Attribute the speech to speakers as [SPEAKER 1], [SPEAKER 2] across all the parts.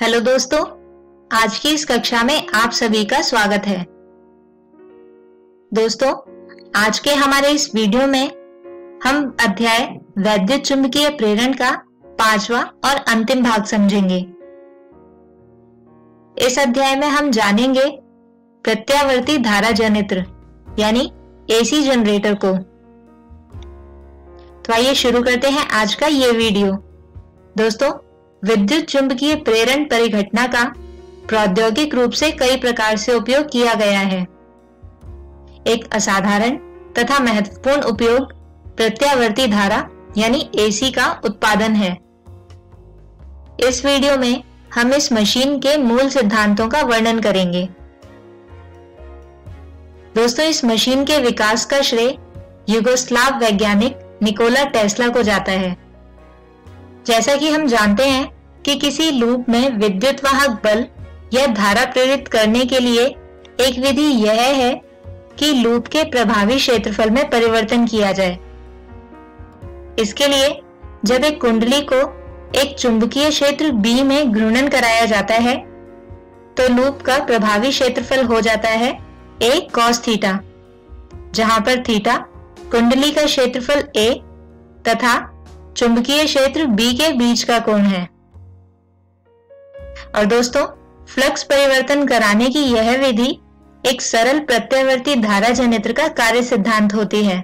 [SPEAKER 1] Hello दोस्तों, आज की इस कक्षा में आप सभी का स्वागत है। दोस्तों, आज के हमारे इस वीडियो में हम अध्याय वैद्युत चुंबकीय प्रेरण का 5वां और अंतिम भाग समझेंगे। इस अध्याय में हम जानेंगे प्रत्यावर्ती धारा जनित्र यानी एसी जनरेटर को। तो आइए शुरू करते हैं आज का ये वीडियो। दोस्तों, विद्युत चुंबकीय प्रेरण परिघटना का प्रौद्योगिक रूप से कई प्रकार से उपयोग किया गया है। एक असाधारण तथा महत्वपूर्ण उपयोग प्रत्यावर्ती धारा यानी एसी का उत्पादन है। इस वीडियो में हम इस मशीन के मूल सिद्धांतों का वर्णन करेंगे। दोस्तों, इस मशीन के विकास का श्रेय युगोस्लाव वैज्ञानिक निकोला टेस्ला को जाता है। जैसा कि हम जानते हैं कि किसी लूप में विद्युत वाहक बल या धारा प्रेरित करने के लिए एक विधि यह है कि लूप के प्रभावी क्षेत्रफल में परिवर्तन किया जाए। इसके लिए जब एक कुंडली को एक चुंबकीय क्षेत्र B में घूर्णन कराया जाता है तो लूप का प्रभावी क्षेत्रफल हो जाता है A cos थीटा, जहां पर थीटा कुंडली का क्षेत्रफल A तथा चुंबकीय क्षेत्र B के बीच का कोण है। और दोस्तों, फ्लक्स परिवर्तन कराने की यह विधि एक सरल प्रत्यावर्ती धारा जनित्र का कार्य सिद्धांत होती है।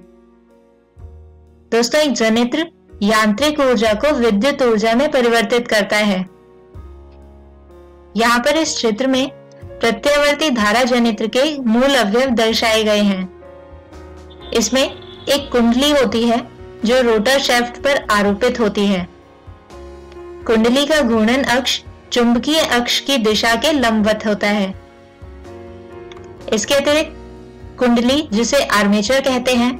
[SPEAKER 1] दोस्तों, एक जनित्र यांत्रिक ऊर्जा को विद्युत ऊर्जा में परिवर्तित करता है। यहाँ पर इस चित्र में प्रत्यावर्ती धारा जनित्र के मूल अवयव दर्शाए गए हैं। इसमें एक कुंडली होती है जो रोटर शाफ्ट पर आरोपित होती है। कुंडली का घूर्णन अक्ष चुंबकीय अक्ष की दिशा के लंबवत होता है। इसके अतिरिक्त कुंडली, जिसे आर्मेचर कहते हैं,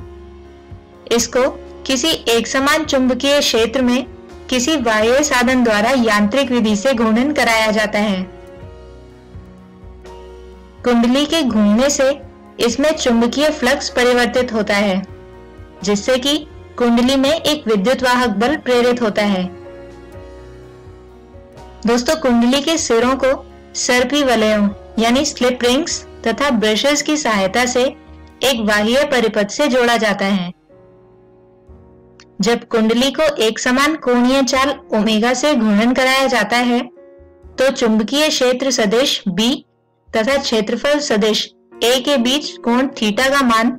[SPEAKER 1] इसको किसी एकसमान चुंबकीय क्षेत्र में किसी बाह्य साधन द्वारा यांत्रिक विधि से घूर्णन कराया जाता है। कुंडली के घूमने से इसमें चुंबकीय फ्लक्स परिवर्तित होता है, जिससे कि कुंडली में एक विद्युत वाहक बल प्रेरित होता है। दोस्तों, कुंडली के सिरों को सर्पी वलयों यानी स्लिप रिंग्स तथा ब्रशेस की सहायता से एक बाह्य परिपथ से जोड़ा जाता है। जब कुंडली को एक समान कोणीय चाल ओमेगा से घूर्णन कराया जाता है तो चुंबकीय क्षेत्र सदिश B तथा क्षेत्रफल सदिश A के बीच कोण थीटा का मान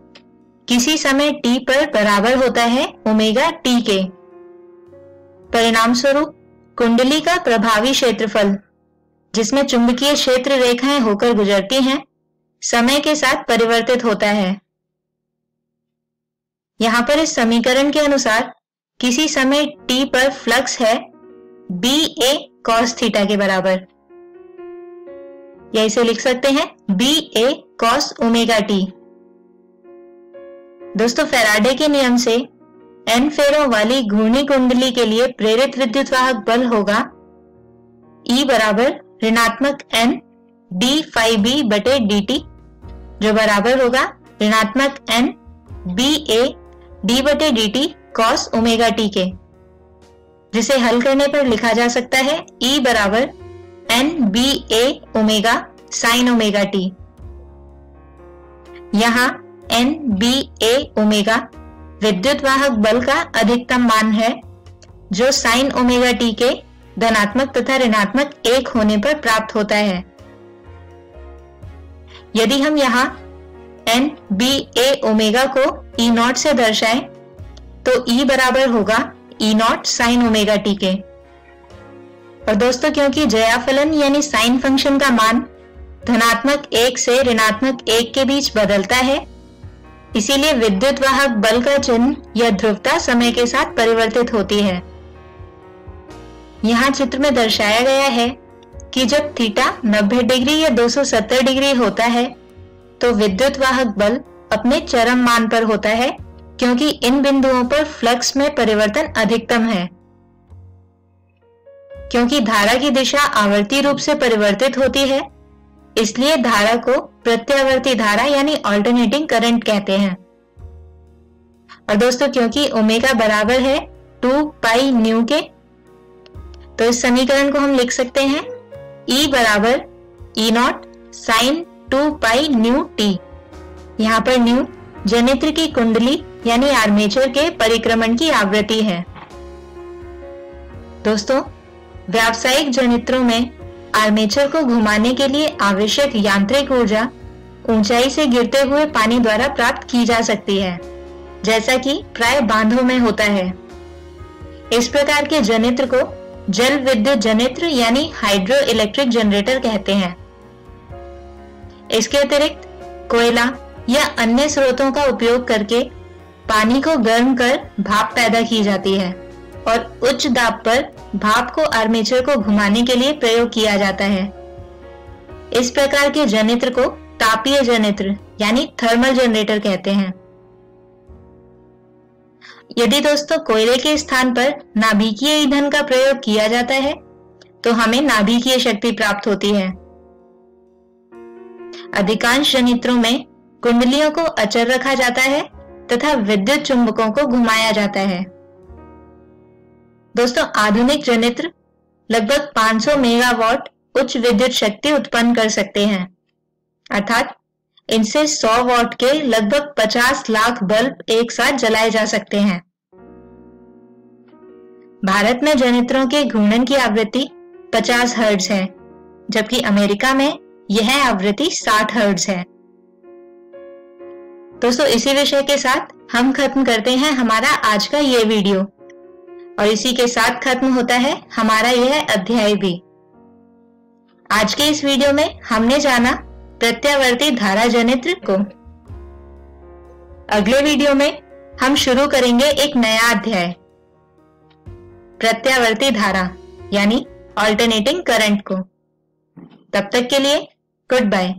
[SPEAKER 1] किसी समय t पर बराबर होता है ओमेगा t के। परिणाम स्वरूप कुंडली का प्रभावी क्षेत्रफल, जिसमें चुंबकीय क्षेत्र रेखाएं होकर गुजरती हैं, समय के साथ परिवर्तित होता है। यहाँ पर इस समीकरण के अनुसार किसी समय t पर फ्लक्स है BA cos थीटा के बराबर, या इसे लिख सकते हैं BA cos ओमेगा t। दोस्तों, फैराडे के नियम से N फेरों वाली घूर्णी कुंडली के लिए प्रेरित विद्युत वाहक बल होगा E बराबर ऋणात्मक N d phi B बटे dt, जो बराबर होगा ऋणात्मक N BA d बटे dt cos ओमेगा t के, जिसे हल करने पर लिखा जा सकता है E बराबर N BA omega sin omega t। यहाँ NBA ओमेगा विद्युत वाहक बल का अधिकतम मान है, जो साइन ओमेगा t के धनात्मक तथा ऋणात्मक एक होने पर प्राप्त होता है। यदि हम यहाँ NBA ओमेगा को E0 से दर्शाएं तो E बराबर होगा E0 साइन ओमेगा t के। और दोस्तों, क्योंकि ज्या फलन यानी साइन फंक्शन का मान धनात्मक 1 से ऋणात्मक 1 के बीच बदलता है, इसीलिए विद्युत वाहक बल का चिन्ह या ध्रुवता समय के साथ परिवर्तित होती है। यहाँ चित्र में दर्शाया गया है कि जब थीटा 90 डिग्री या 270 डिग्री होता है तो विद्युत वाहक बल अपने चरम मान पर होता है, क्योंकि इन बिंदुओं पर फ्लक्स में परिवर्तन अधिकतम है। क्योंकि धारा की दिशा आवर्ती रूप से परिवर्तित होती है, इसलिए धारा को प्रत्यावर्ती धारा यानी अल्टरनेटिंग करंट कहते हैं। और दोस्तों, क्योंकि ओमेगा बराबर है 2 पाई न्यू के, तो इस समीकरण को हम लिख सकते हैं E बराबर E0 sign 2 pi nu T. यहाँ पर न्यू जनित्र की कुंडली यानी आर्मेचर के परिक्रमण की आवृत्ति है। दोस्तों, व्यावसायिक जनित्रों में आर्मेचर को घुमाने के लिए आवश्यक यांत्रिक ऊर्जा ऊंचाई से गिरते हुए पानी द्वारा प्राप्त की जा सकती है, जैसा कि प्राय बांधों में होता है। इस प्रकार के जनित्र को जल विद्युत जनित्र यानी हाइड्रो इलेक्ट्रिक जनरेटर कहते हैं। इसके अतिरिक्त कोयला या अन्य स्रोतों का उपयोग करके पानी को गर्म कर भाप पैदा की जाती है और उच्च दाब पर भाप को आर्मेचर को घुमाने के लिए प्रयोग किया जाता है। इस प्रकार के जनित्र को तापीय जनित्र यानी थर्मल जनरेटर कहते हैं। यदि दोस्तों कोयले के स्थान पर नाभिकीय ईंधन का प्रयोग किया जाता है तो हमें नाभिकीय शक्ति प्राप्त होती है। अधिकांश जनित्रों में कुंडलियों को अचर रखा जाता है तथा विद्युत चुंबकों को घुमाया जाता है। दोस्तों, आधुनिक जनित्र लगभग 500 मेगावाट उच्च विद्युत शक्ति उत्पन्न कर सकते हैं, अर्थात इनसे 100 वाट के लगभग 50 लाख बल्ब एक साथ जलाए जा सकते हैं। भारत में जनित्रों के घूर्णन की आवृत्ति 50 हर्ट्ज है, जबकि अमेरिका में यह आवृत्ति 60 हर्ट्ज है। दोस्तों, इसी विषय के साथ हम खत्म करते हैं हमारा आज का ये वीडियो और इसी के साथ खत्म होता है हमारा यह अध्याय भी। आज के इस वीडियो में हमने जाना प्रत्यावर्ती धारा जनित्र को। अगले वीडियो में हम शुरू करेंगे एक नया अध्याय, प्रत्यावर्ती धारा यानी ऑल्टरनेटिंग करंट को। तब तक के लिए गुड बाय।